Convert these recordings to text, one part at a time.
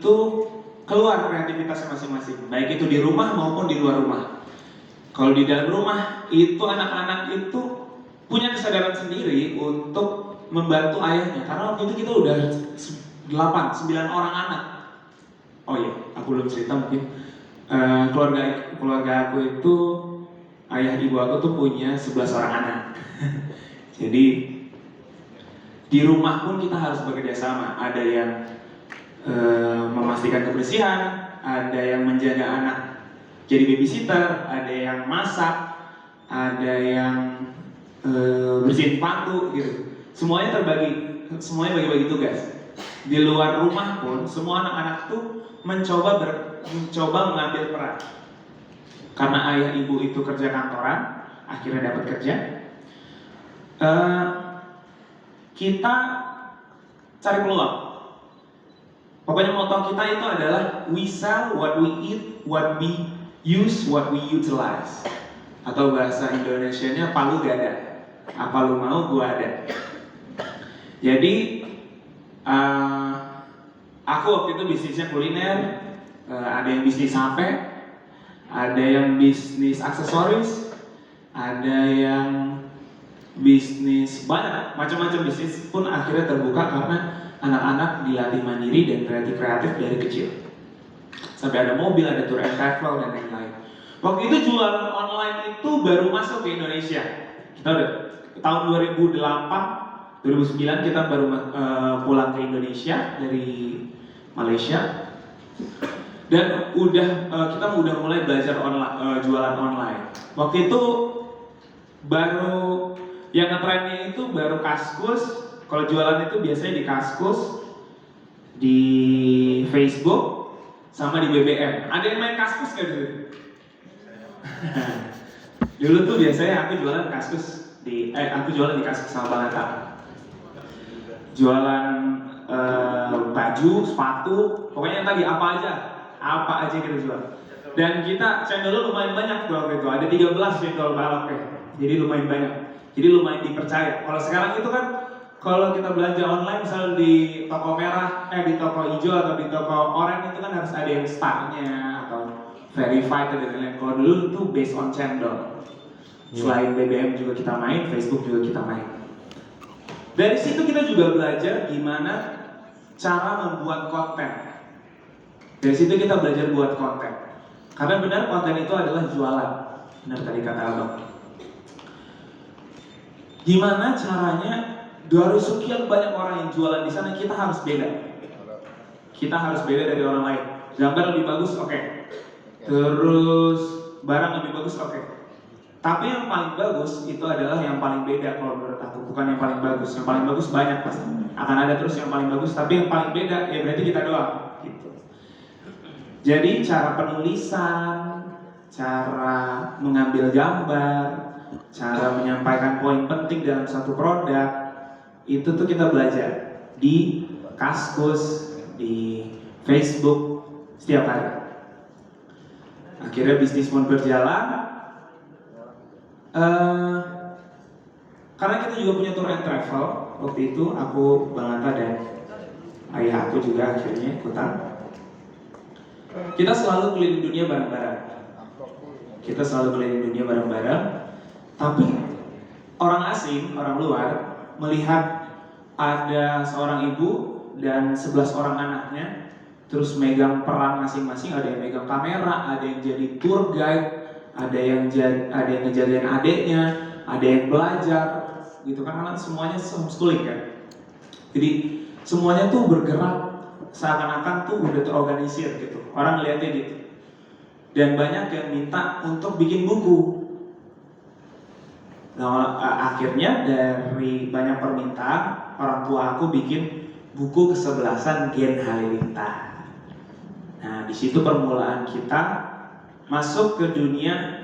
itu keluar kreativitasnya masing-masing, baik itu di rumah maupun di luar rumah. Kalau di dalam rumah itu anak-anak itu punya kesadaran sendiri untuk membantu ayahnya, karena waktu itu kita udah 9 orang anak. Oh iya, aku belum cerita mungkin. Keluarga aku itu, ayah ibu aku tuh punya 11 orang anak. Jadi di rumah pun kita harus bekerja sama. Ada yang memastikan kebersihan, ada yang menjaga anak jadi babysitter, ada yang masak, ada yang bersihin sepatu gitu. Semuanya bagi-bagi tugas. Di luar rumah pun semua anak-anak tuh mencoba mengambil peran. Karena ayah ibu itu kerja kantoran, akhirnya dapat kerja. Kita cari peluang. Pokoknya moto kita itu adalah we sell what we eat, what we use, what we utilize. Atau bahasa Indonesianya palu gada. Apa lu mau, gua ada. Jadi aku waktu itu bisnisnya kuliner, ada yang bisnis HP, ada yang bisnis aksesoris, ada yang bisnis, banyak macam-macam bisnis pun akhirnya terbuka karena anak-anak dilatih mandiri dan kreatif dari kecil. Sampai ada mobil, ada tour and travel dan lain-lain. Waktu itu jualan online itu baru masuk ke Indonesia. Kita udah tahun 2008, 2009 kita baru pulang ke Indonesia dari Malaysia. Dan kita udah mulai belajar jualan online. Waktu itu baru yang ngetrennya itu baru Kaskus. Kalau jualan itu biasanya di Kaskus, di Facebook, sama di BBM. Ada yang main Kaskus nggak dulu? Dulu tuh biasanya aku jualan di Kaskus sama Bang Atta. Jualan baju, sepatu, pokoknya yang tadi apa aja kita jual. Dan kita channel lumayan banyak waktu itu, ada 13 channel balap ya. Jadi lumayan banyak. Jadi lumayan dipercaya. Kalau sekarang itu kan, kalau kita belanja online misalnya di toko merah, di toko hijau atau di toko oranye itu kan harus ada yang startnya atau verified dan lain-lain. Kalau dulu itu based on channel. Selain BBM juga kita main, Facebook juga kita main. Dari situ kita juga belajar gimana cara membuat konten. Dari situ kita belajar buat konten. Karena benar konten itu adalah jualan. Benar tadi kata Abang. Gimana caranya dari sekian banyak orang yang jualan di sana kita harus beda. Kita harus beda dari orang lain. Gambar lebih bagus, oke. Terus barang lebih bagus, oke. Tapi yang paling bagus itu adalah yang paling beda kalau menurut aku, bukan yang paling bagus. Yang paling bagus banyak pasti. Akan ada terus yang paling bagus, tapi yang paling beda ya berarti kita doang. Gitu. Jadi cara penulisan, cara mengambil gambar, cara menyampaikan poin penting dalam satu produk, itu tuh kita belajar di Kaskus, di Facebook setiap hari. Akhirnya bisnis pun berjalan. Karena kita juga punya tour and travel, waktu itu aku, Bang Atta dan ayah aku juga akhirnya ikutan. Kita selalu keliling dunia bareng-bareng. Tapi orang asing, orang luar melihat ada seorang ibu dan 11 orang anaknya terus megang peran masing-masing, ada yang megang kamera, ada yang jadi tour guide, ada yang ngejagain adiknya, ada yang belajar gitu kan, karena semuanya homeschooling kan. Jadi semuanya tuh bergerak seakan-akan tuh udah terorganisir gitu. Orang ngeliatnya gitu. Dan banyak yang minta untuk bikin buku. Nah, akhirnya dari banyak permintaan, orang tua aku bikin buku kesebelasan Gen Halilintar. Nah, di situ permulaan kita masuk ke dunia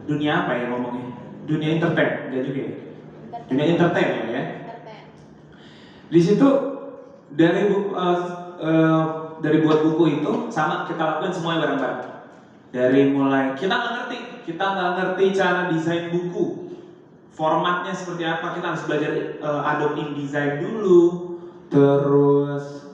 apa ya ngomongnya? Dunia entertain, enggak juga ya? Dunia entertain ya. Di situ dari buat buku itu sama kita lakukan semuanya bareng-bareng. Dari mulai kita nggak ngerti cara desain buku, formatnya seperti apa, kita harus belajar Adobe InDesign dulu, terus